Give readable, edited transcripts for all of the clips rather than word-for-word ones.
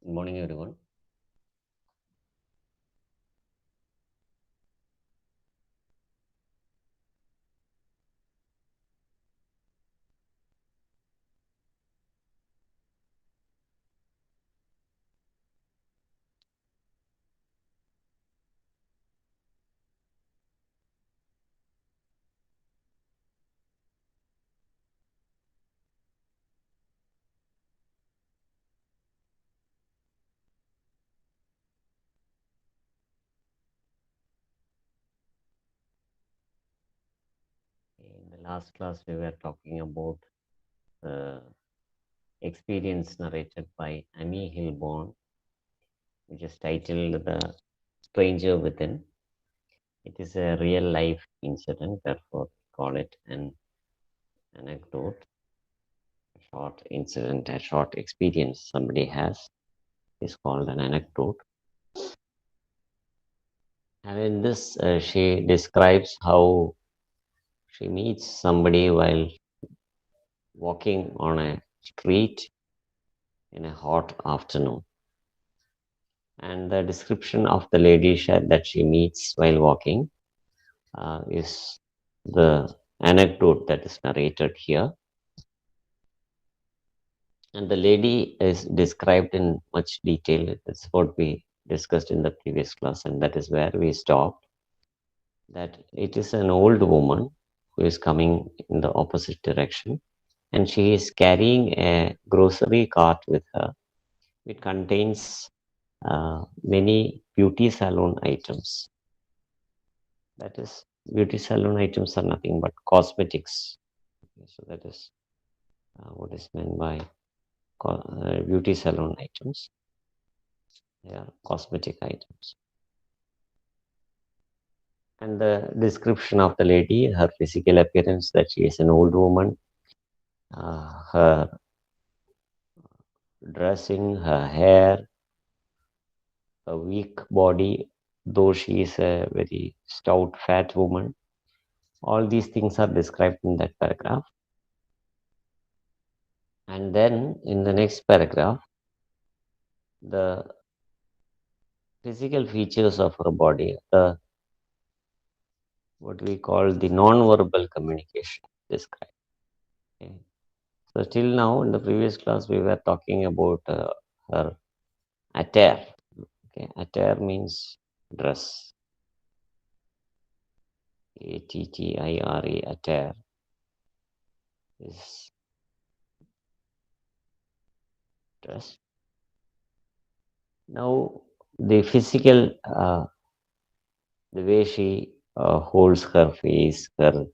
Good morning, everyone. In the last class, we were talking about the experience narrated by Amy Hilborn, which is titled The Stranger Within. It is a real life incident, therefore, we call it an anecdote, a short incident, a short experience somebody has is called an anecdote. And in this, she describes how she meets somebody while walking on a street in a hot afternoon. And the description of the lady that she meets while walking is the anecdote that is narrated here. And the lady is described in much detail. That's what we discussed in the previous class, and that is where we stopped. That it is an old woman who is coming in the opposite direction, and she is carrying a grocery cart with her. It contains many beauty salon items. That is, beauty salon items are nothing but cosmetics. Okay, so that is what is meant by beauty salon items. They are cosmetic items. And the description of the lady, her physical appearance, that she is an old woman, her dressing, her hair, a weak body, though she is a very stout, fat woman. All these things are described in that paragraph. And then in the next paragraph, the physical features of her body, the what we call the non-verbal communication described. Okay. So till now, in the previous class, we were talking about her attire. Okay, attire means dress. Attire, attire is dress. Now, the physical, the way she holds her face, whether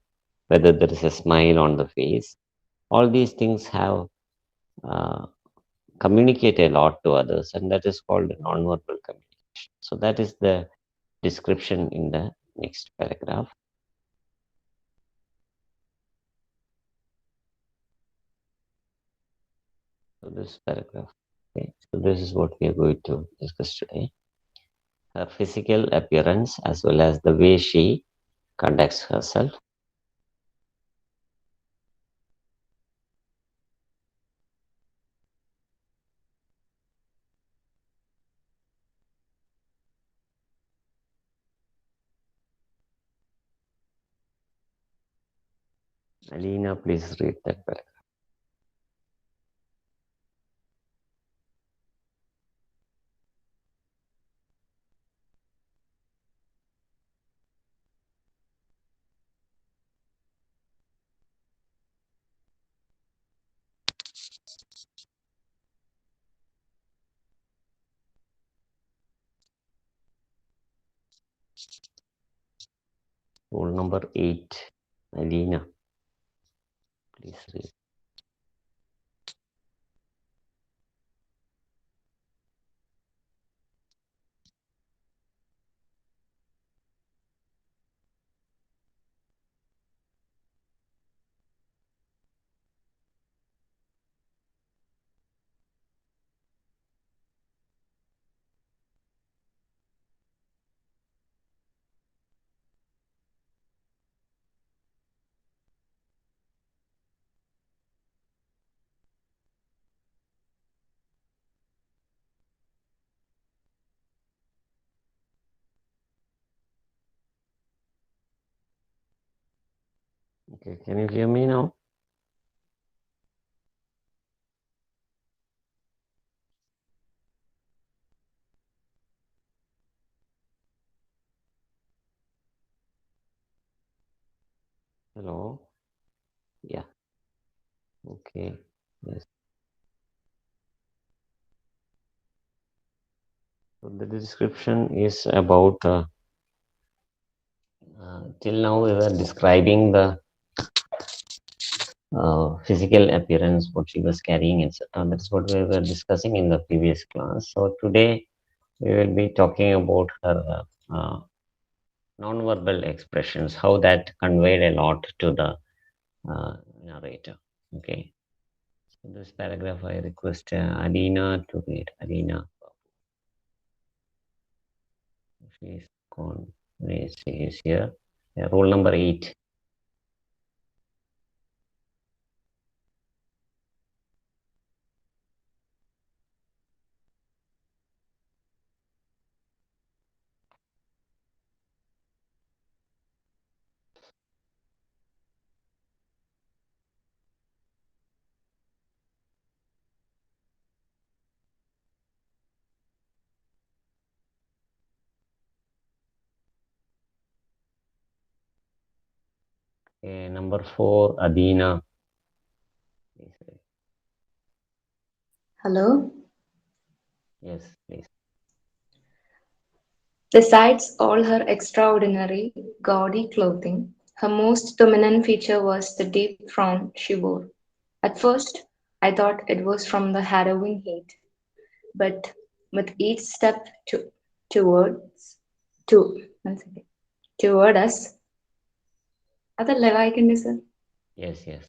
there is a smile on the face, all these things have communicate a lot to others, and that is called nonverbal communication. So that is the description in the next paragraph. So this paragraph. Okay. So this is what we are going to discuss today. Her physical appearance as well as the way she conducts herself. Adeena, please read that paragraph. Rule number 8. Adeena, please read. Okay, can you hear me now? Hello? Yeah, okay. Yes. So the description is about, till now we were describing the physical appearance, what she was carrying, etc. That's what we were discussing in the previous class. So today we will be talking about her non-verbal expressions, how that conveyed a lot to the narrator. Okay. So this paragraph I request Adeena to read. Adeena, she is gone. She is here. Rule number 8. Number 4, Adeena. Hello. Yes, please. Besides all her extraordinary, gaudy clothing, her most dominant feature was the deep frown she wore. At first, I thought it was from the harrowing heat, but with each step towards to one second, toward us, അതല്ലേ വായിക്കണ്ടേ sir? Yes, yes.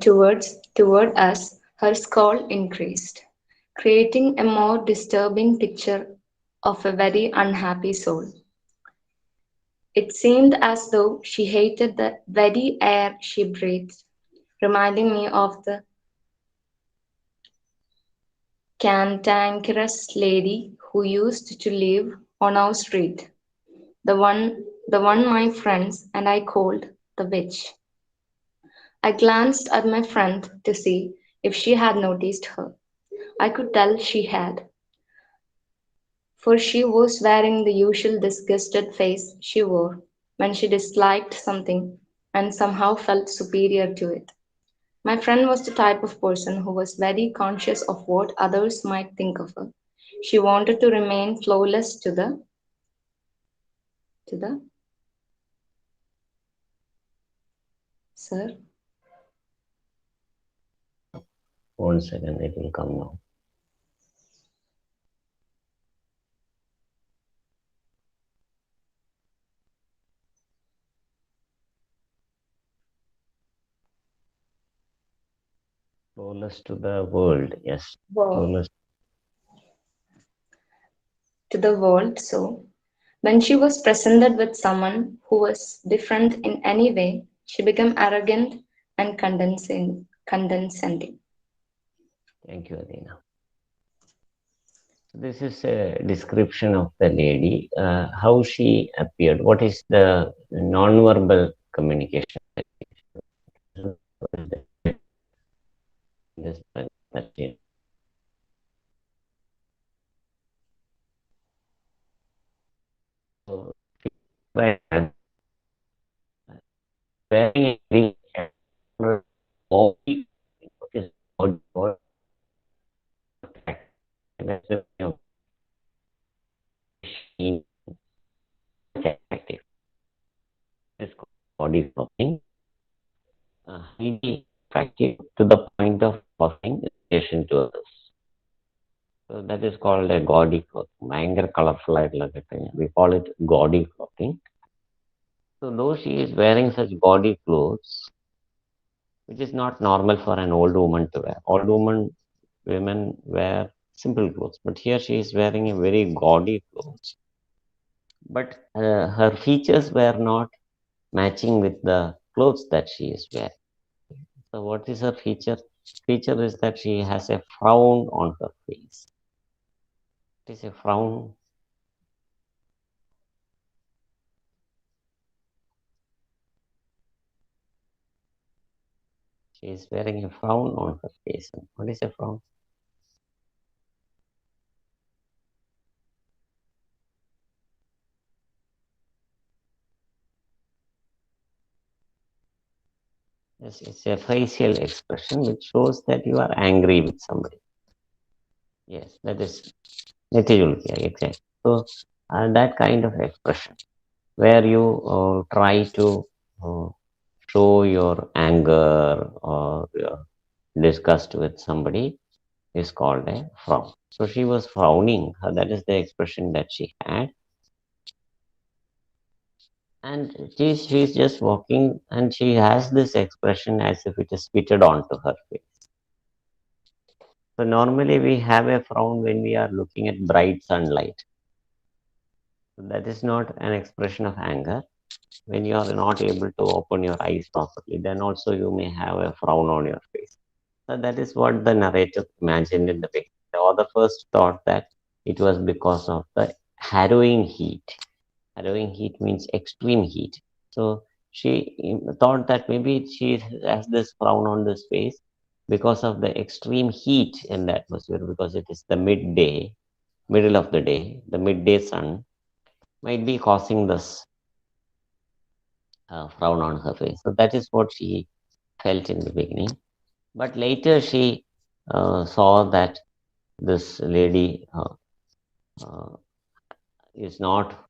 Toward us, her scowl increased, creating a more disturbing picture of a very unhappy soul. It seemed as though she hated the very air she breathed, reminding me of the cantankerous lady who used to live on our street, the one my friends and I called the witch. I glanced at my friend to see if she had noticed her. I could tell she had, for she was wearing the usual disgusted face she wore when she disliked something and somehow felt superior to it. My friend was the type of person who was very conscious of what others might think of her. She wanted to remain flawless to the sir. 1 second, it will come now. Flawless to the world. Yes. Wow. Flawless. To the world. So, when she was presented with someone who was different in any way, she became arrogant and condescending. Thank you, Adeena. So this is a description of the lady, how she appeared. What is the non-verbal communication? This, that is. So, wearing a very body, what is body, that's a machine attractive. It's called body clothing. Highly attractive to the point of causing irritation to others. So that is called a gaudy clothing. ഭയങ്കര colourful ആയിട്ടുള്ള കിട്ടുക. We call it gaudy clothing. So though she is wearing such gaudy clothes, which is not normal for an old woman to wear. Women wear simple clothes, but here she is wearing a very gaudy clothes. But her features were not matching with the clothes that she is wearing. So what is her feature? Feature is that she has a frown on her face. It is a frown. She is wearing a frown on her face. What is a frown? Yes, it's a facial expression which shows that you are angry with somebody. Yes, that is Nitijulki, exactly. So that kind of expression where you try to uh, show your anger or your disgust with somebody is called a frown. So she was frowning. That is the expression that she had. And she's just walking and she has this expression as if it is fitted onto her face. So normally we have a frown when we are looking at bright sunlight. So that is not an expression of anger. When you are not able to open your eyes properly, then also you may have a frown on your face. So that is what the narrator imagined in the beginning. The author first thought that it was because of the harrowing heat. Harrowing heat means extreme heat. So she thought that maybe she has this frown on this face because of the extreme heat in the atmosphere, because it is the midday, middle of the day, the midday sun might be causing this frown on her face. So that is what she felt in the beginning. But later she saw that this lady uh, is not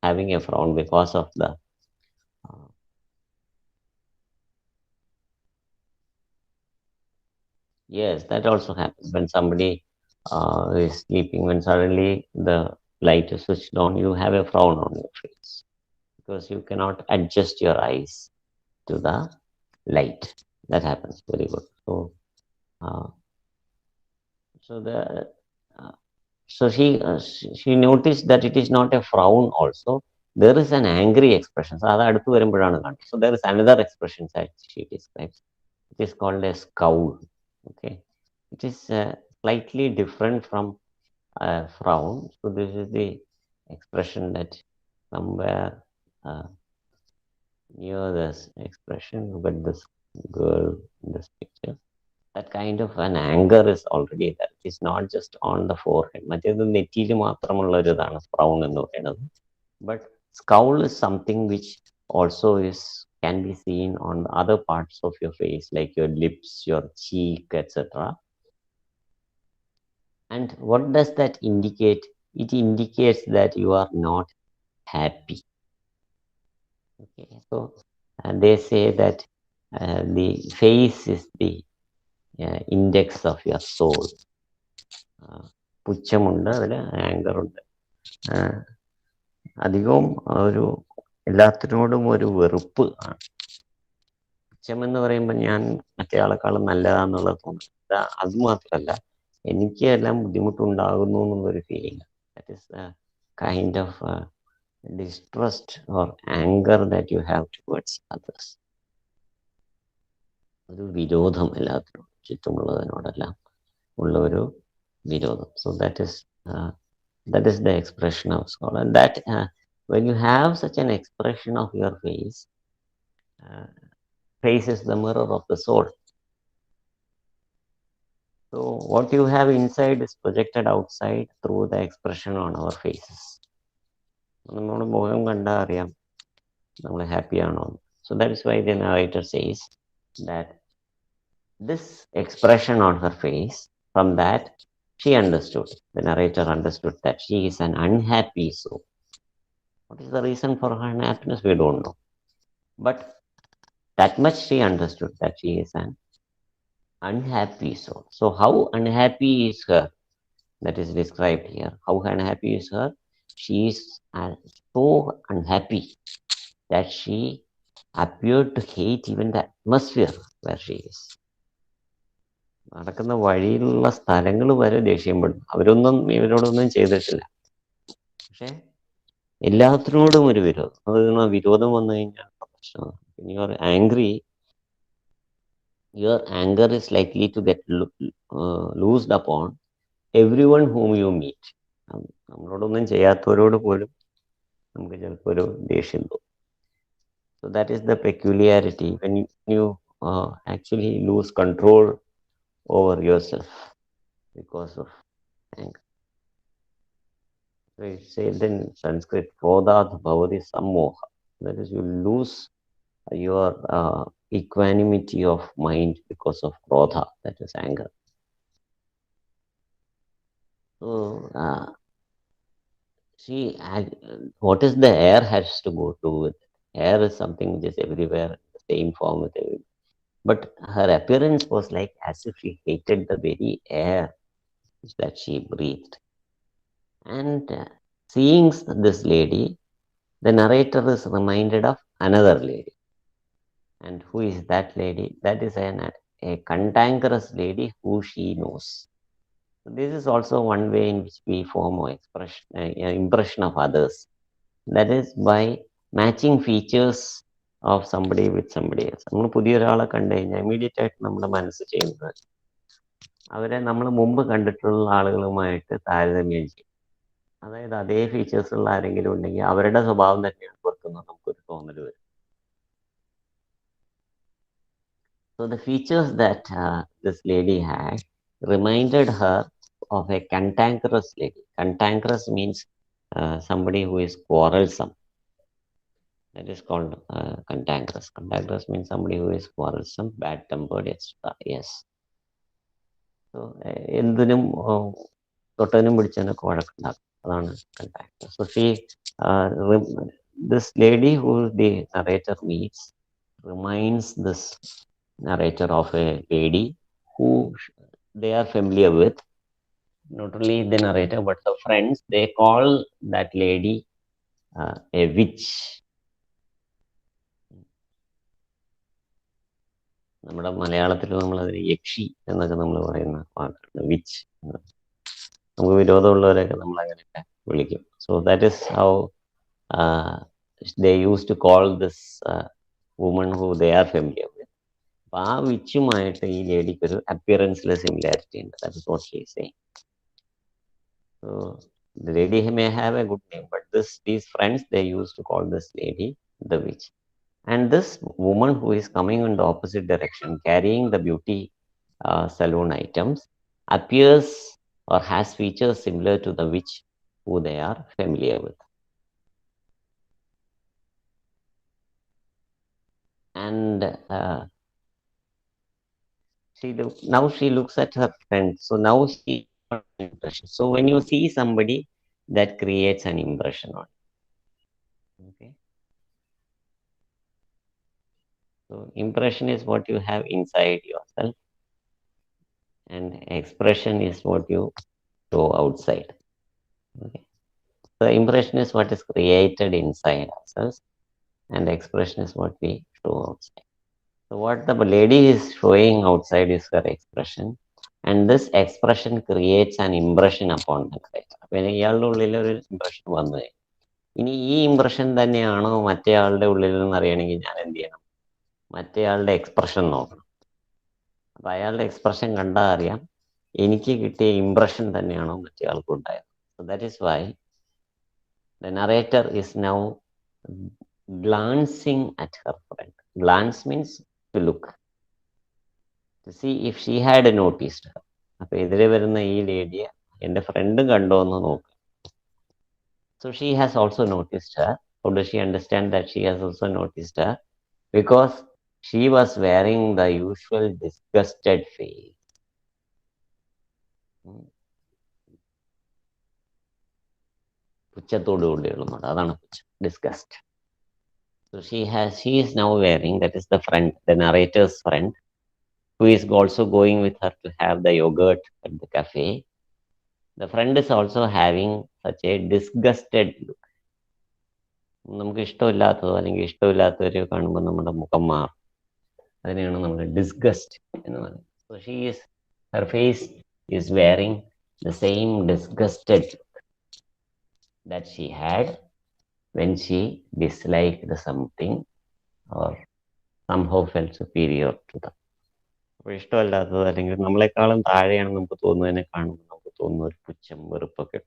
having a frown because of the uh, yes, that also happens when somebody is sleeping. When suddenly the light is switched on, you have a frown on your face because you cannot adjust your eyes to the light. That happens. Very good. So, uh, so the uh, so she noticed that it is not a frown also. There is an angry expression. So അത് അടുത്ത് വരുമ്പോഴാണ് കാണുന്നത്. So there is another expression that she describes. It is called a scowl. Okay. It is slightly different from a frown. So this is the expression that somewhere near this expression, look at this girl in this picture. That kind of an anger is already there. It is not just on the forehead. മറ്റേത് നെറ്റിയിൽ മാത്രമുള്ള ഒരു ഇതാണ് frown എന്ന് പറയുന്നത്. But scowl is something which also is can be seen on the other parts of your face, like your lips, your cheek, etc. And what does that indicate? It indicates that you are not happy. Okay, so they say that the face is the index of your soul. പുച്ഛമുണ്ട്, അതിൽ ആങ്കറുണ്ട്. അധികവും ഒരു എല്ലാത്തിനോടും ഒരു വെറുപ്പ് ആണ്. പുച്ഛമെന്ന് പറയുമ്പോൾ ഞാൻ മറ്റേ ആളെക്കാളും നല്ലതാന്നുള്ളത് തോന്നുന്നത് അത് മാത്രമല്ല, എനിക്ക് എല്ലാം ബുദ്ധിമുട്ടുണ്ടാകുന്നു എന്നുള്ളൊരു feeling. That is kind of distrust or anger that you have towards others. ഒരു വിരോധം എല്ലാത്തിനോടും, ചുറ്റുമുള്ളതിനോടെല്ലാം ഉള്ള ഒരു വിരോധം. So that is the expression of scowl. And that when you have such an expression of your face is the mirror of the soul. So what you have inside is projected outside through the expression on our faces. നമ്മുടെ മുഖം കണ്ടാൽ അറിയാം നമ്മൾ happy ആണോ. So that is why the narrator says that this expression on her face, from that she understood, the narrator understood that she is an unhappy soul. What is the reason for her unhappiness? We don't know. But that much she understood, that she is an unhappy soul. So how unhappy is her? That is described here. How unhappy is her? She is so unhappy that she appeared to hate even the atmosphere where she is. നടക്കുന്ന വഴിയിലുള്ള സ്ഥലങ്ങൾ വരെ ദേഷ്യപ്പെടും. അവരൊന്നും ഇവരോടൊന്നും ചെയ്തിട്ടില്ല, പക്ഷെ എല്ലാത്തിനോടും ഒരു വിരോധം. അത് വിരോധം വന്നു കഴിഞ്ഞാൽ പ്രശ്നമാണ്. You are angry, your anger is likely to get loosed upon everyone whom you meet. നമ്മളോടൊന്നും ചെയ്യാത്തവരോട് പോലും നമുക്ക് ചിലപ്പോൾ ഒരു ദേഷ്യം തോന്നും. So that is the peculiarity when you actually lose control over yourself because of anger. So it said in Sanskrit, "Krodhat bhavati sammoha." That is, you lose your equanimity of mind because of krodha, that is anger. So, what is the air has to go to with it? Air is something which is everywhere, the same form with everyone. But her appearance was like as if she hated the very air that she breathed. And seeing this lady, the narrator is reminded of another lady. And who is that lady? That is a cantankerous lady who she knows. So this is also one way in which we form an impression of others. That is by matching features of somebody with somebody else. നമ്മൾ പുതിയൊരാളെ കണ്ടു കഴിഞ്ഞാൽ immediate ആയിട്ട് നമ്മുടെ മനസ്സ് ചെയ്യുന്നത് അവരെ നമ്മൾ മുമ്പ് കണ്ടിട്ടുള്ള ആളുകളുമായിട്ട് താരതമ്യം ചെയ്യും. അതായത് അതേ ഫീച്ചേഴ്സ് ഉള്ള ആരെങ്കിലും ഉണ്ടെങ്കിൽ അവരുടെ സ്വഭാവം തന്നെയാണ് പുറത്തുനിന്ന് നമുക്കൊരു തോന്നൽ വരും. So the features that this lady had reminded her of a cantankerous lady. Cantankerous means somebody who is quarrelsome. That is called cantankerous. Cantankerous means somebody who is quarrelsome, bad-tempered, etc. Yes. So എന്തിനും തൊട്ടതിനും പിടിച്ചതിനൊക്കെ വഴക്കുണ്ടാക്കും. അതാണ് cantankerous. So this lady who the narrator meets reminds this narrator of a lady who they are familiar with. Not only the narrator but the friends, they call that lady a witch. നമ്മുടെ മലയാളത്തിൽ നമ്മൾ അതിന് യക്ഷി എന്നൊക്കെ നമ്മൾ പറയുന്ന വാക്കാണ് which. നമുക്ക് വിരോധമുള്ളവരൊക്കെ നമ്മൾ അങ്ങനെയൊക്കെ വിളിക്കും. So that is how they used to call this woman who they are familiar with. അപ്പോൾ ആ വിച്ചുമായിട്ട് ഈ ലേഡിക്ക് ഒരു അപ്പിയറൻസിലെ സിമിലാരിറ്റി ഉണ്ട്. That is what she is saying. So the lady may have a good name, but these friends, they used to call this lady the witch. And this woman who is coming in the opposite direction, carrying the beauty saloon items, appears or has features similar to the witch who they are familiar with. And now she looks at her friend. So now she got an impression. So when you see somebody, that creates an impression on you. Okay. So impression is what you have inside yourself, and expression is what you show outside. Okay. So impression is what is created inside ourselves, and expression is what we show outside. So what the lady is showing outside is her expression, and this expression creates an impression upon the narrator. അപ്പോൾ ഇയാളുടെ ഉള്ളിൽ ഒരു impression വന്നു, ഇനി ഈ impression തന്നെയാണോ മറ്റേ ആളുടെ ഉള്ളിൽ നിന്ന് അറിയണമെങ്കിൽ ഞാൻ എന്ത് ചെയ്യണം? മറ്റേ ആളുടെ എക്സ്പ്രഷൻ നോക്കണം. അപ്പം അയാളുടെ എക്സ്പ്രഷൻ കണ്ടാൽ അറിയാം എനിക്ക് കിട്ടിയ ഇംപ്രഷൻ തന്നെയാണോ മറ്റേ ആൾക്കും ഉണ്ടായത്. So that is why the narrator is now glancing at her friend. Glance means to look, to see if she had noticed her. അപ്പൊ എതിരെ വരുന്ന ഈ ലേഡിയെ എൻ്റെ ഫ്രണ്ട് കണ്ടോ എന്ന് നോക്കുക. So she has also noticed her. How does she understand that she has also noticed her? Because she was wearing the usual disgusted face. പുച്ഛത്തോടുകൂടിയുള്ള അതാണ് പുച്ഛം, disgust. So she is now wearing, that is the friend, the narrator's friend, who is also going with her to have the yogurt at the cafe. The friend is also having such a disgusted look. നമുക്ക് ഇഷ്ടമില്ലാത്തതോ അല്ലെങ്കിൽ ഇഷ്ടമില്ലാത്തവരെയോ കാണുമ്പോൾ നമ്മുടെ മുഖം മാറും. അതിനെയാണ് നമ്മൾ disgust എന്ന് പറയുന്നത്. So her face is wearing the same disgusted look that she had when she disliked something or somehow felt superior to them. അപ്പോൾ ഇഷ്ടമല്ലാത്തത് അല്ലെങ്കിൽ നമ്മളെക്കാളും താഴെയാണ് നമുക്ക് തോന്നുന്നതിനെ കാണുമ്പോൾ നമുക്ക് തോന്നുന്ന ഒരു പുച്ഛം, വെറുപ്പൊക്കെ.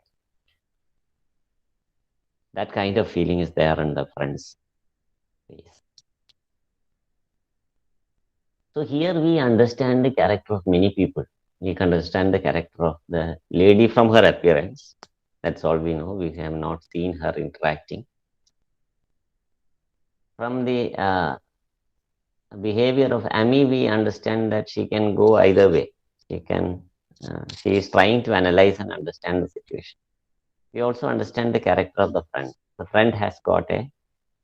That kind of feeling is there in the friend's face. So here we understand the character of many people. We can understand the character of the lady from her appearance. That's all we know. We have not seen her interacting. From the behavior of Amy, we understand that she can go either way. She is trying to analyze and understand the situation. We also understand the character of the friend. The friend has got a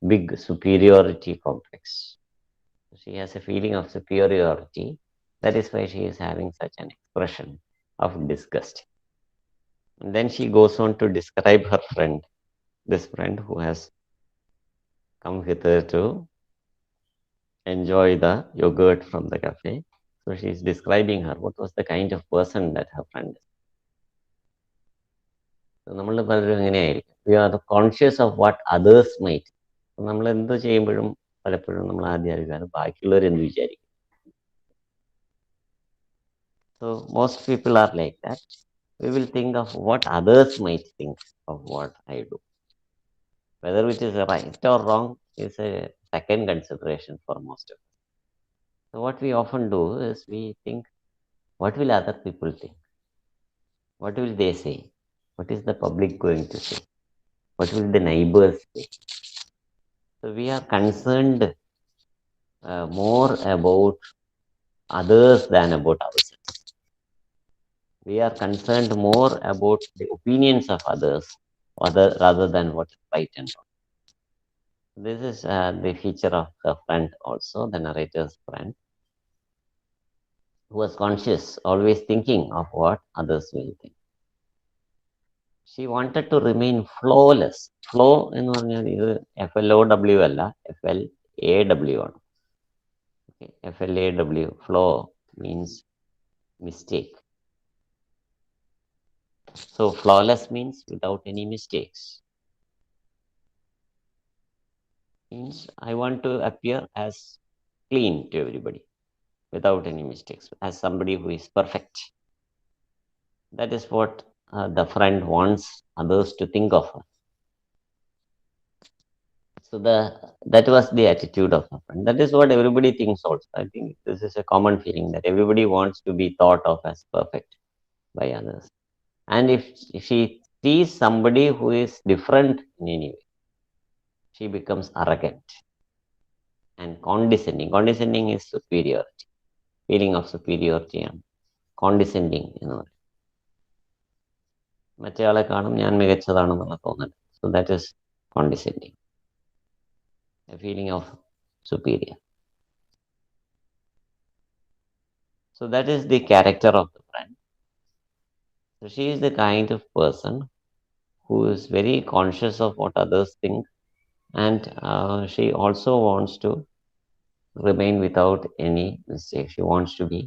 big superiority complex. She has a feeling of superiority. That is why she is having such an expression of disgust. And then she goes on to describe her friend, this friend who has come hither to enjoy the yogurt from the cafe. So she is describing her, what was the kind of person that her friend is. So നമ്മൾ പലരും എങ്ങനെയായിരിക്കും we are conscious of what others might നമ്മൾ എന്ത് ചെയ്യുമ്പോഴും പലപ്പോഴും നമ്മൾ ആദ്യം അറിയാതെ ബാക്കിയുള്ളവർ എന്ത് വിചാരിക്കും. So most people are like that. We will think of what others might think of what I do. Whether it is right or wrong is a second consideration for most of us. So what we often do is we think, what will other people think? What will they say? What is the public going to say? What will the neighbors say? So we are concerned more about others than about ourselves. We are concerned more about the opinions of others rather than what is right and wrong. This is the feature of the friend also, the narrator's friend, who was conscious, always thinking of what others will think. She wanted to remain flawless. Flow എന്ന് പറഞ്ഞാൽ ഇത് FLOW അല്ല, FLAW ആണ്. Okay. FLAW, flow means mistake. So flawless means without any mistakes. Means I want to appear as clean to everybody without any mistakes, as somebody who is perfect. That is what the friend wants others to think of her. So that was the attitude of a friend. That is what everybody thinks also. I think this is a common feeling that everybody wants to be thought of as perfect by others. And if she sees somebody who is different in any way, she becomes arrogant and condescending. Condescending is superiority, feeling of superiority and condescending, മറ്റേയാളെ കാണും ഞാൻ മികച്ചതാണെന്നുള്ള തോന്നൽ. So that is condescending, a feeling of superior. So that is the character of the friend. So she is the kind of person who is very conscious of what others think, and she also wants to remain without any mistake. She wants to be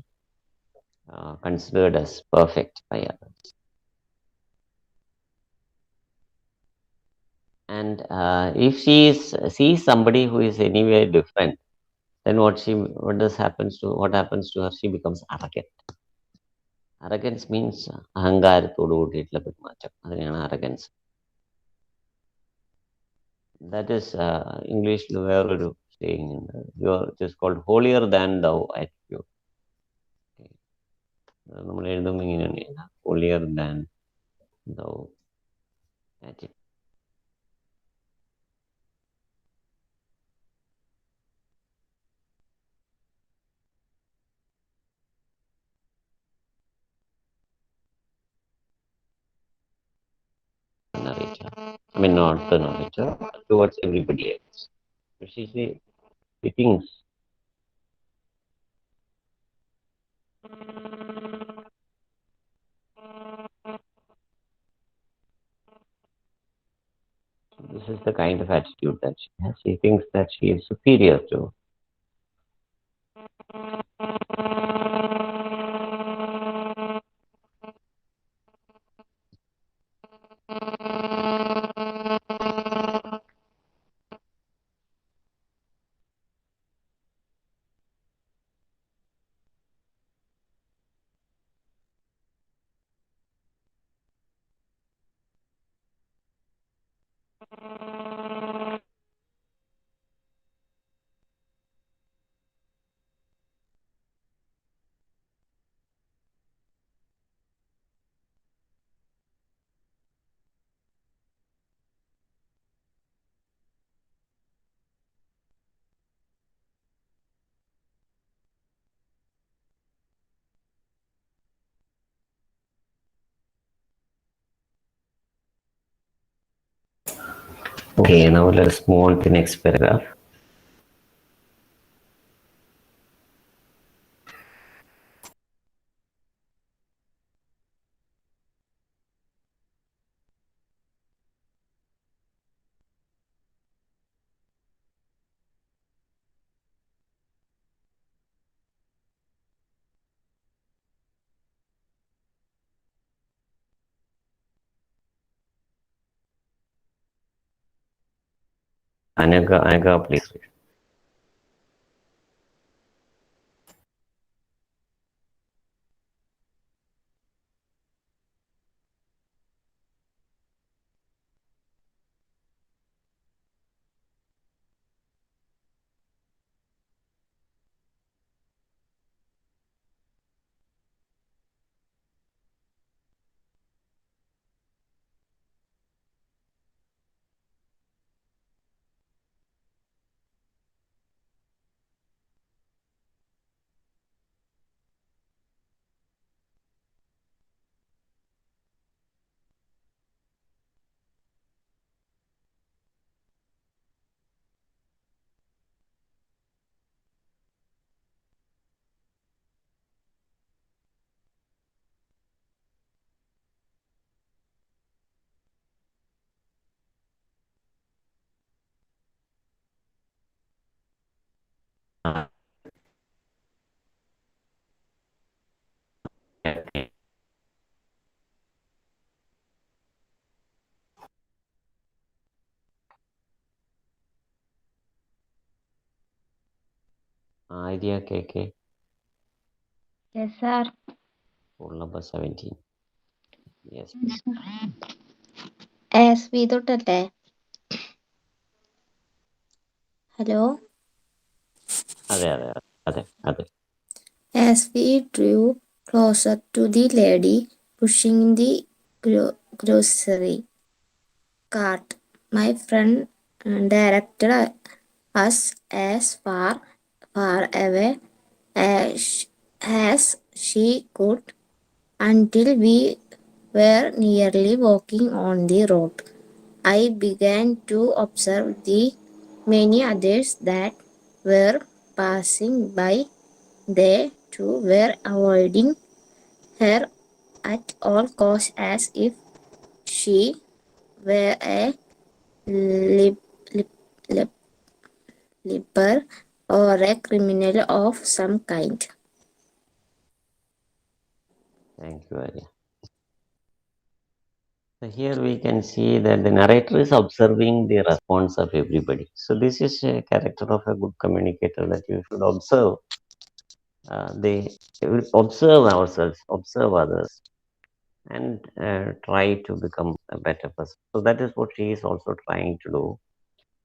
considered as perfect by others. And if she sees somebody who is anyway different, then what happens to her? She becomes arrogant. Arrogance means അഹങ്കാരത്തോട് കൂടിയിട്ടുള്ള പെരുമാറ്റം. അതിനെയാണ് arrogance. That is English വേറൊരു saying. It is called holier than thou attitude. നമ്മൾ എഴുതുമ്പോൾ ഇങ്ങനെയാണ് holier than thou attitude. Narrator. I mean, not the narrator, towards everybody else. She thinks. This is the kind of attitude that she has. She thinks that she is superior to. Okay, now let's move on to the next paragraph. Anaga, please. Okay. Idea KK, Yes, sir. rule number 17. Yes, Yes, please. sir. As we തൊട്ടല്ലേ? Hello. അതെ. As we drew closer to the lady pushing the grocery cart, my friend directed us as far away as she could until we were nearly walking on the road. I began to observe the many others that were passing by. They too were avoiding her at all costs as if she were a lip, lip, lip, leper or a criminal of some kind. Thank you, Arya. So here we can see that the narrator is observing the response of everybody. So this is a character of a good communicator, that you should observe. They observe ourselves, observe others, and try to become a better person. So that is what she is also trying to do.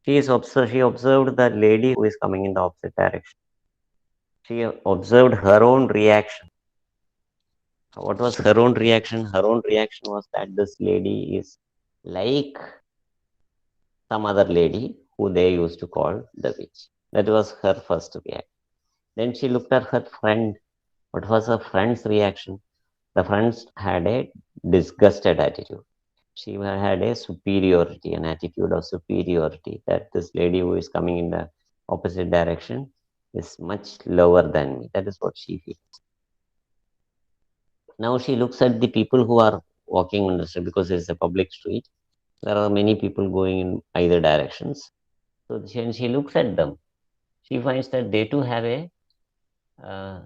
She observed that lady who is coming in the opposite direction. She observed her own reaction. What was her own reaction? Her own reaction was that this lady is like some other lady who they used to call the witch. That was her first reaction. Then she looked at her friend. What was her friend's reaction? The friends had a disgusted attitude. She had a superiority, an attitude of superiority, that this lady who is coming in the opposite direction is much lower than me. That is what she feels. Now she looks at the people who are walking on the street, because it's a public street. There are many people going in either directions. So when she looks at them, she finds that they too have uh,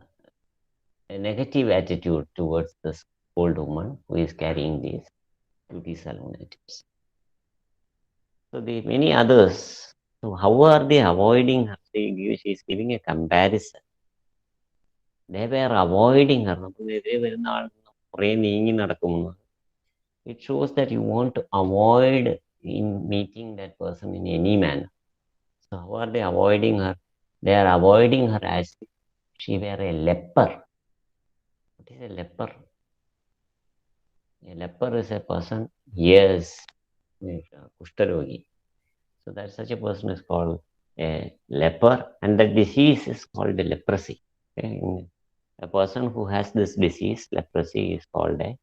a negative attitude towards this old woman who is carrying these beauty salon items. So the many others, so how are they avoiding her? She is giving a comparison. They were avoiding her. It shows that you want to avoid in meeting that person in any manner. So how are they avoiding her? They are avoiding her as if she were a leper. What is a leper? A leper is a person, yes, Kushtarogi. So that such a person is called a leper, and the disease is called a leprosy. Okay? A person who has this disease, leprosy, is called a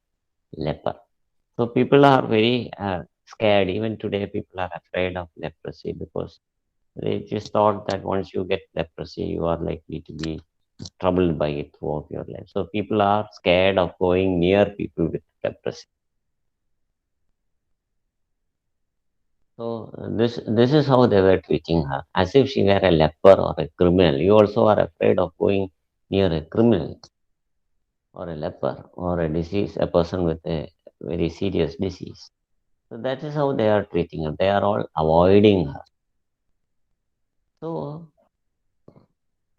leper. So people are very scared. Even today, people are afraid of leprosy because they just thought that once you get leprosy, you are likely to be troubled by it throughout your life. So people are scared of going near people with leprosy. So this is how they were treating her, as if she were a leper or a criminal. You also are afraid of going near a criminal or a leper or a disease, a person with a very serious disease. So that is how they are treating her. They are all avoiding her. So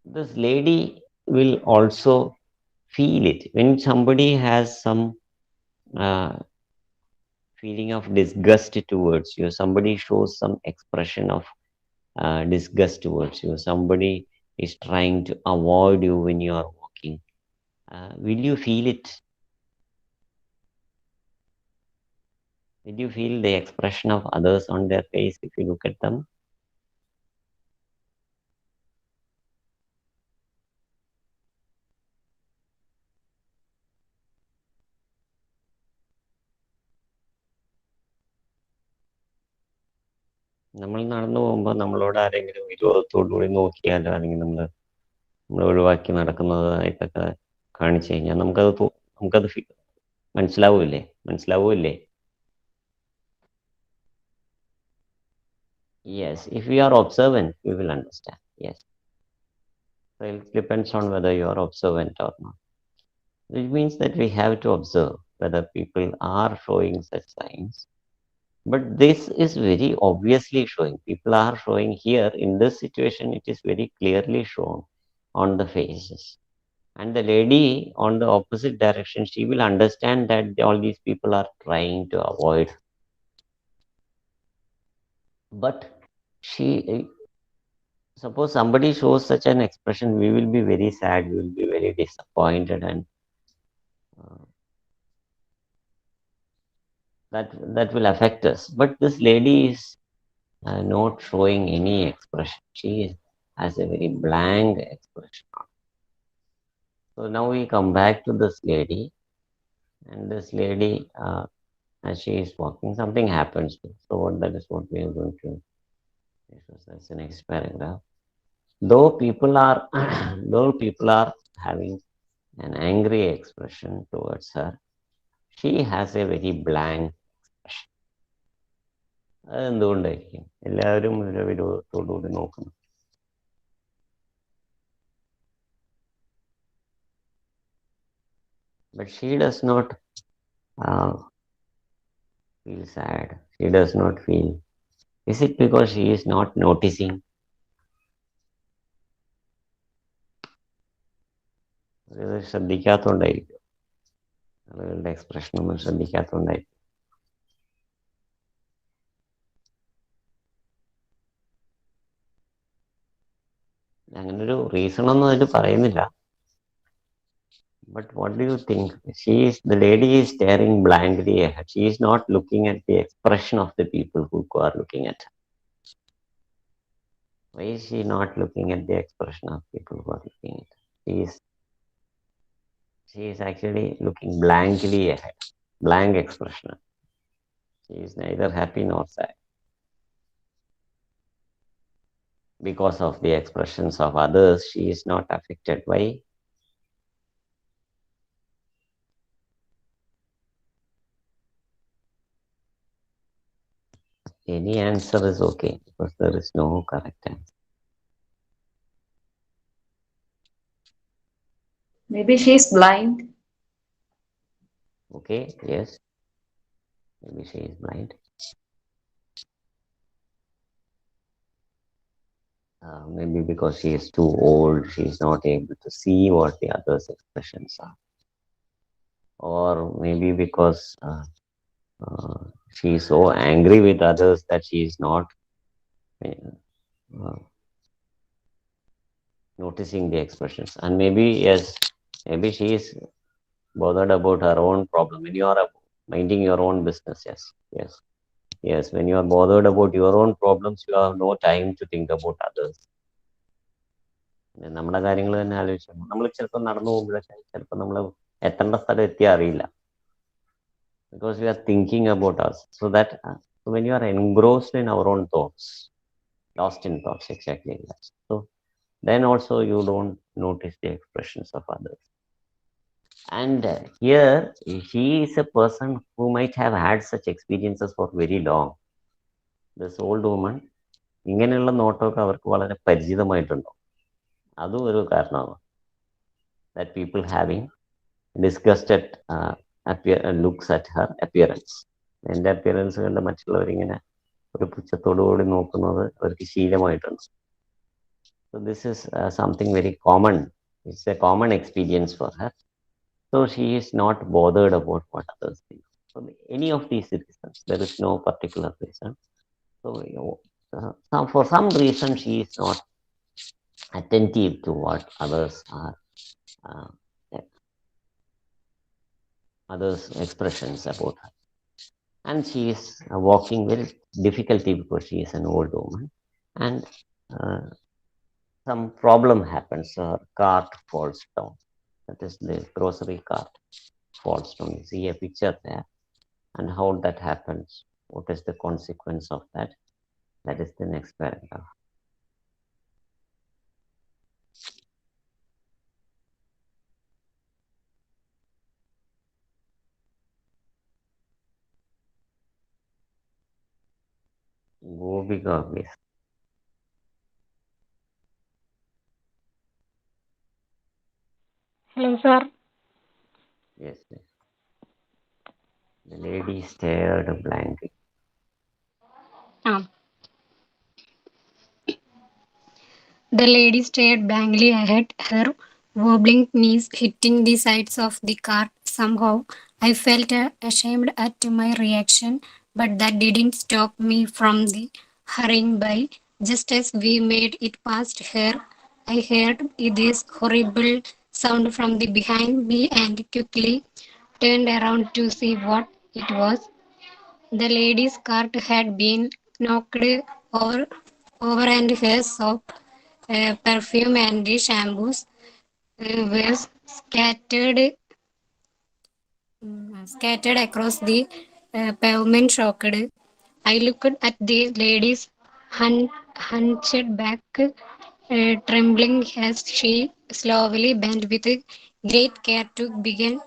this lady will also feel it when somebody has some uh, feeling of disgust towards you. Somebody shows some expression of disgust towards you. Somebody is trying to avoid you when you are walking. Will you feel it? Will you feel the expression of others on their face if you look at them? നമ്മൾ നടന്നു പോകുമ്പോൾ നമ്മളോട് ആരെങ്കിലും വിരോധത്തോടുകൂടി നോക്കിയാലോ അല്ലെങ്കിൽ നമ്മൾ ഒഴിവാക്കി നടക്കുന്നതായിട്ടൊക്കെ കാണിച്ചു കഴിഞ്ഞാൽ നമുക്കത് മനസ്സിലാവൂല്ലേ? Yes, if we are observant, we will understand. Yes. So it depends on whether you are observant or not. Which means that we have to observe whether people are showing such signs. But this is very obviously showing. People are showing here in this situation, it is very clearly shown on the faces. And the lady on the opposite direction, she will understand that all these people are trying to avoid. But suppose somebody shows such an expression, we will be very sad, we will be very disappointed, and that will affect us. But this lady is not showing any expression. She has a very blank expression. So now we come back to this lady, and this lady, as she is walking, something happens. So that is what we are going to discuss as the next paragraph. Though people are having an angry expression towards her, she has a very blank expression. അതെന്തുകൊണ്ടായിരിക്കും എല്ലാവരും ഒരു വിരോധത്തോടുകൂടി നോക്കുന്നു? But she does not feel sad. She does not feel. Is it because she is not noticing? ശ്രദ്ധിക്കാത്തോണ്ടായിരിക്കും. ആളുകളുടെ expression ഒന്നും ശ്രദ്ധിക്കാത്തോണ്ടായിരിക്കും. അങ്ങനൊരു reason ഒന്നും അതിൽ പറയുന്നില്ല. But what do you think? The lady is staring blankly ahead. She is not looking at the expression of the people who are looking at her. Why is she not looking at the expression of people who are looking at her? She is actually looking blankly ahead. Blank expression. She is neither happy nor sad. Because of the expressions of others, she is not affected. Why? Any answer is okay because there is no correct answer. Maybe she's blind. Okay, yes. Maybe she is blind. Maybe because she is too old, she is not able to see what the others' expressions are. Or maybe because she is so angry with others that she is not noticing the expressions. And maybe, yes, maybe she is bothered about her own problem. When you are minding your own business, yes, when you are bothered about your own problems, you have no time to think about others. നമ്മുടെ കാര്യങ്ങൾ തന്നെ ആലോചിച്ചു നമ്മൾ ചിലപ്പോൾ നടന്നു പോകുമ്പോഴൊക്കെ ചിലപ്പോൾ നമ്മൾ എത്തേണ്ട സ്ഥലം എത്തിയ അറിയില്ല because we are thinking about us. So So when you are engrossed in our own thoughts, lost in thoughts, exactly. So then also you don't notice the expressions of others. And here, he is a person who might have had such experiences for very long. This old woman, ഇങ്ങനെയുള്ള നോട്ടമൊക്കെ അവർക്ക് വളരെ പരിചിതമായിട്ടുണ്ടോ? അതും ഒരു കാരണമാണ്. That people having disgusted looks at her appearance. എൻ്റെ appearance കണ്ട് മറ്റുള്ളവരിങ്ങനെ ഒരു പുച്ഛത്തോടുകൂടി നോക്കുന്നത് അവർക്ക് ശീലമായിട്ടുണ്ട്. So this is something very common. It's a common experience for her. So she is not bothered about what others think. So any of these reasons, there is no particular reason. So for some reason, she is not attentive to what others are, uh, others' expressions about her. And she is walking with difficulty because she is an old woman. And some problem happens. Her cart falls down. That is, the grocery cart falls down. You see a picture there. And how that happens, what is the consequence of that? That is the next paragraph. Gobika, please. Hello, sir. Yes, yes. The lady stared blankly. Um, the lady stared blankly ahead, her wobbling knees hitting the sides of the cart. Somehow, I felt ashamed at my reaction, but that didn't stop me from the hurrying by. Just as we made it past her, I heard this horrible sound from the behind me and quickly turned around to see what it was. The lady's cart had been knocked over and her soap, perfume, and shampoos were scattered across the pavement. Shocked, I looked at the lady's hunched back, trembling as she slowly bent with great care to begin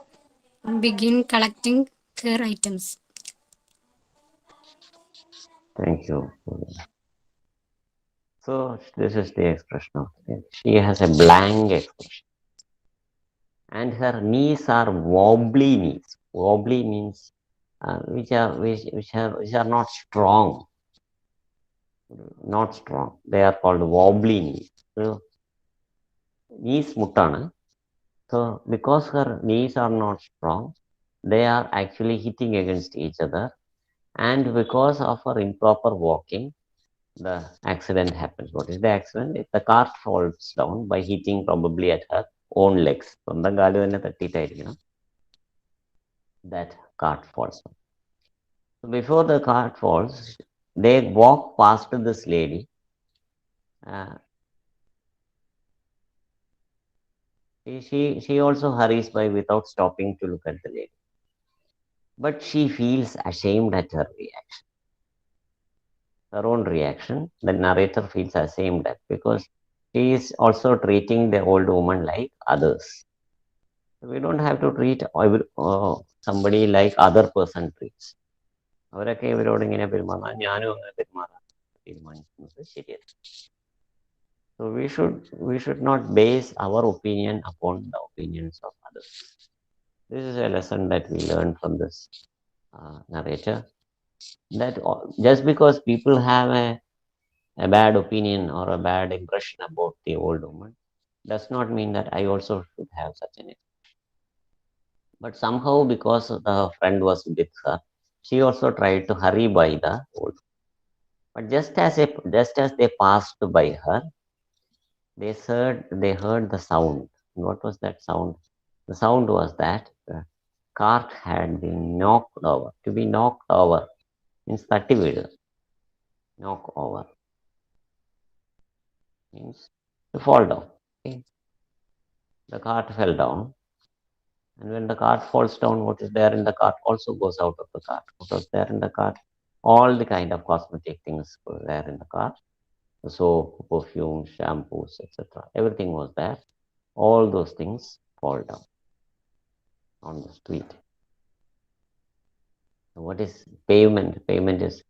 collecting her items. Thank you. So this is the expression of it. She has a blank expression. And her knees are wobbly knees. Wobbly means which are not strong. Not strong. They are called wobbly knees. So knees muttana. So because her knees are not strong, they are actually hitting against each other. And because of her improper walking, the accident happens. What is the accident? If the car falls down by hitting probably at her own legs. സ്വന്തം കാല് തന്നെ തട്ടിയിട്ടായിരിക്കണം that cart falls down. So before the cart falls, they walk past this lady. She also hurries by without stopping to look at the lady. But she feels ashamed at her reaction. Her own reaction, the narrator feels ashamed at because she is also treating the old woman like others. We don't have to treat somebody like other person treats. അവരൊക്കെ ഇവരോട് ഇങ്ങനെ പെരുമാറാൻ ഞാനും അങ്ങനെ പെരുമാറാൻ തീരുമാനിക്കുന്നത് ശരിയല്ല. So we should not base our opinion upon the opinions of others. This is a lesson that we learned from this narrator. That just because people have a bad opinion or a bad impression about the old woman does not mean that I also should have such an impression. But somehow, because the friend was with her, she also tried to hurry by the old woman. But just as they passed by her, they heard the sound. What was that sound? The sound was that the cart had been knocked over. To be knocked over means തട്ടി വീഴുക. Knock over means to fall down. Okay? The cart fell down. And when the cart falls down, what is there in the cart also goes out of the cart. What was there in the cart? all the kind of cosmetic things were there in the cart. Soap, perfume, shampoos, etc. Everything was there. All those things fall down on the street. What is pavement? Pavement is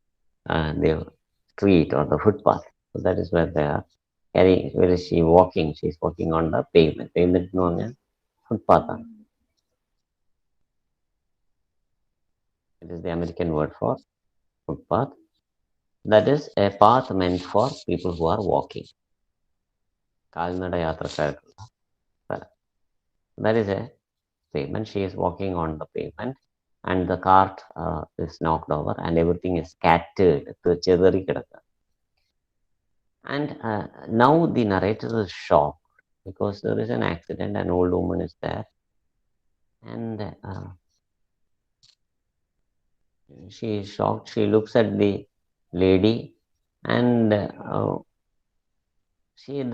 the street or the footpath. So that is where they are carrying. Where is she walking? She's walking on the pavement. Pavement എന്ന് പറഞ്ഞാൽ footpath ആണ്. It is the American word for footpath. That is a path meant for people who are walking. കാൽനട യാത്രക്കാർക്കുള്ള സ്ഥലം. That is a pavement. She is walking on the pavement and the cart is knocked over and everything is scattered. ചെതറി കിടക്കുക. And now the narrator is shocked because there is an accident, an old woman is there. And she is shocked. She looks at the lady and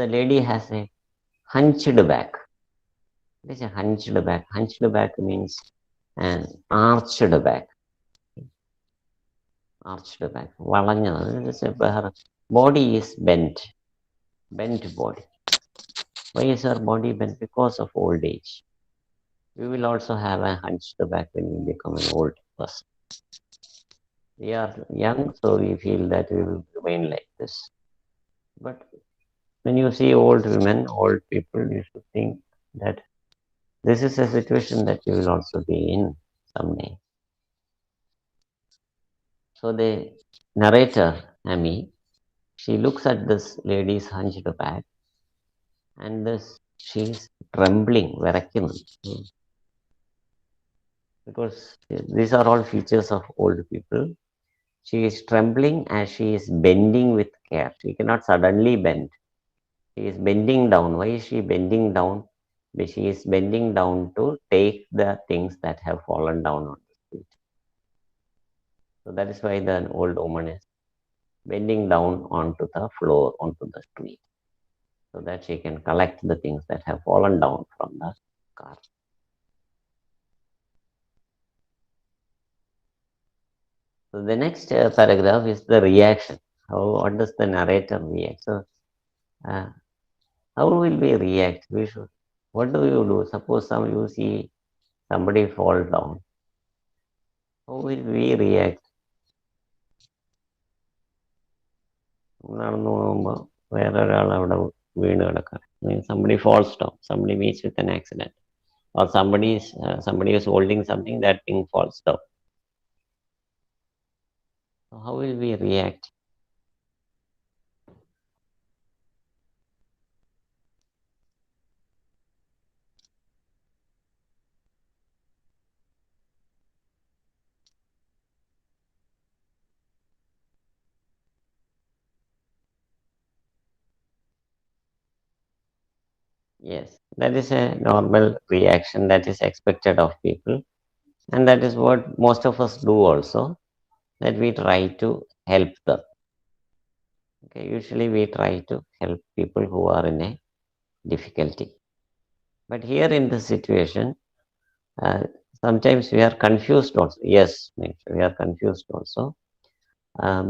the lady has a hunched back. What is a hunched back? Hunched back means an arched back. Arched back. Her body is bent. Bent body. Why is her body bent? Because of old age. We will also have a hunched back when we become an old person. We are young, so we feel that we will remain like this. But when you see old women, old people, you should think that this is a situation that you will also be in someday. So the narrator, Amy, she looks at this lady's hunched back and she's trembling, because these are all features of old people. She is trembling as she is bending with care. She cannot suddenly bend. She is bending down. Why is she bending down? She is bending down to take the things that have fallen down on the street. So that is why the old woman is bending down onto the floor, onto the street, so that she can collect the things that have fallen down from the car. So the next paragraph is the reaction. What does the narrator react? So how will we react? What do you do? Suppose you see somebody fall down. How will we react? Somebody falls down. Somebody meets with an accident, or somebody is holding something, that thing falls down. So how will we react? Yes, that is a normal reaction that is expected of people, and that is what most of us do also, that we try to help them. Okay, usually we try to help people who are in a difficulty. But here in this situation, sometimes we are confused also. Yes, we are confused also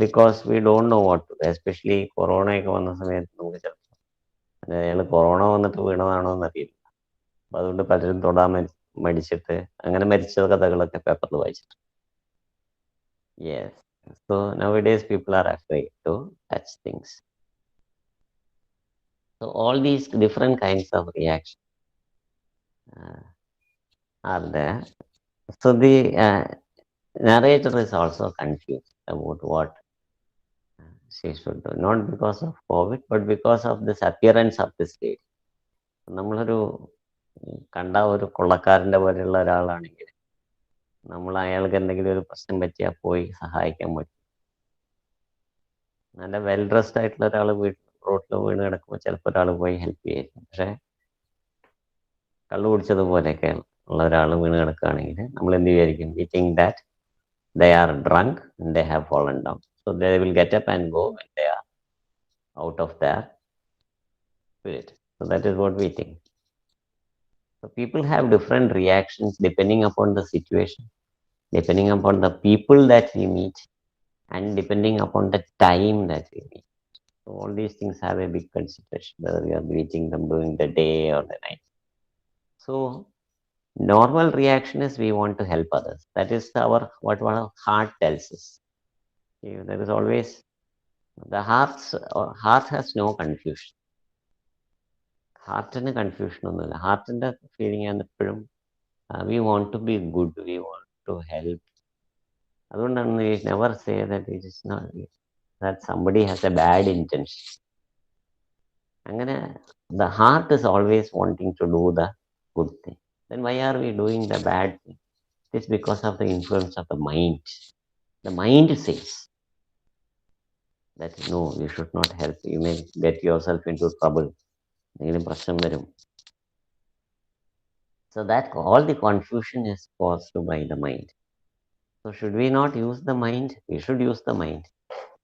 because we don't know what to do. Especially corona വന്ന സമയത്ത് നമുക്ക് ചിലപ്പോൾ അയാൾ corona വന്നിട്ട് വീണതാണോ എന്നറിയില്ല. അപ്പം അതുകൊണ്ട് പലരും തൊടാൻ മടിച്ചിട്ട് അങ്ങനെ മരിച്ച കഥകളൊക്കെ പേപ്പറിൽ വായിച്ചിട്ട്. Yes. So nowadays people are afraid to touch things. So all these different kinds of reactions are there. So the narrator is also confused about what she should do, not because of COVID, but because of this appearance of this lady. നമ്മളൊരു കണ്ട ഒരു കൊള്ളക്കാരൻ്റെ പോലെയുള്ള ഒരാളാണെങ്കിൽ നമ്മൾ അയാൾക്ക് എന്തെങ്കിലും ഒരു പ്രശ്നം പറ്റിയാൽ പോയി സഹായിക്കാൻ പറ്റും. നല്ല വെൽ ഡ്രസ്ഡ് ആയിട്ടുള്ള ഒരാൾ റോട്ടിൽ വീണ് കിടക്കുമ്പോൾ ചിലപ്പോൾ ഒരാൾ പോയി ഹെൽപ്പ് ചെയ്യായിരിക്കും. പക്ഷേ കള്ളു കുടിച്ചതുപോലെയൊക്കെ ഉള്ള ഒരാൾ വീണ് കിടക്കുകയാണെങ്കിൽ നമ്മൾ എന്ത് വിചാരിക്കും? We think that they are drunk and they have fallen down. So they will get up and go when they are out of their spirit. So that is what we think. So people have different reactions depending upon the situation, depending upon the people that we meet, and depending upon the time that we meet. So all these things have a big consideration, whether we are greeting them during the day or the night. So normal reaction is we want to help others. That is what our heart tells us. There is always the heart has no confusion. Heartന് confusion ഒന്നുമില്ല. ഹാർട്ടിന്റെ feeling ആണ് എപ്പോഴും we want to be good, we want to help. അതുകൊണ്ടാണ് we never say that it is not that somebody has a bad intention. അങ്ങനെ the heart is always wanting to do the good thing. Then why are we doing the bad thing? It is because of the influence of the mind. The mind says that no, you should not help. You may get yourself into trouble. So that all the confusion is caused by the mind. So should we not use the mind? We should use the mind,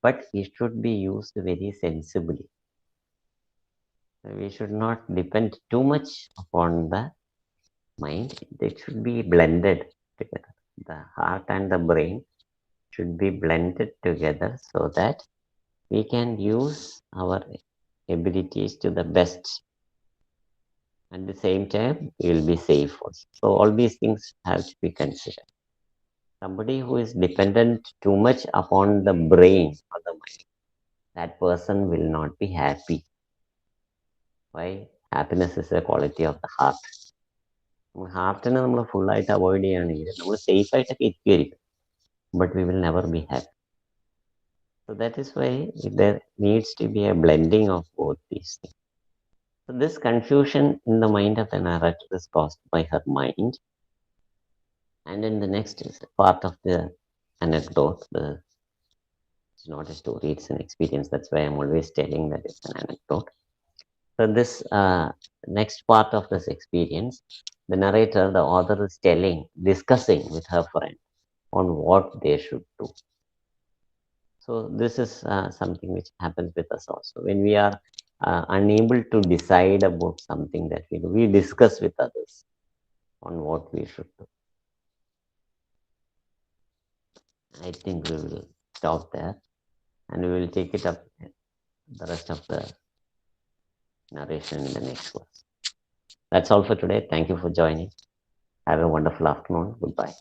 but it should be used very sensibly. We should not depend too much upon the mind. It should be blended together. The heart and the brain should be blended together so that we can use our abilities to the best. At the same time, we will be safe also. So all these things have to be considered. Somebody who is dependent too much upon the brain or the mind, that person will not be happy. Why? Happiness is a quality of the heart. ഹാർട്ടിനെ നമ്മൾ ഫുള്ളായിട്ട് avoid ചെയ്യുകയാണെങ്കിൽ നമ്മൾ safe ആയിട്ടൊക്കെ ഇരിക്കുമായിരിക്കും, but we will never be happy. So that is why there needs to be a blending of both these things. So this confusion in the mind of the narrator is caused by her mind. And in the next part of the anecdote, it's not a story, it's an experience. That's why I'm always telling that it's an anecdote. So this next part of this experience, the narrator, the author is discussing with her friend on what they should do. So this is something which happens with us also. When we are unable to decide about something that we do, we discuss with others on what we should do. I think we will stop there and we will take it up the rest of the narration in the next class. That's all for today. Thank you for joining. Have a wonderful afternoon. Goodbye.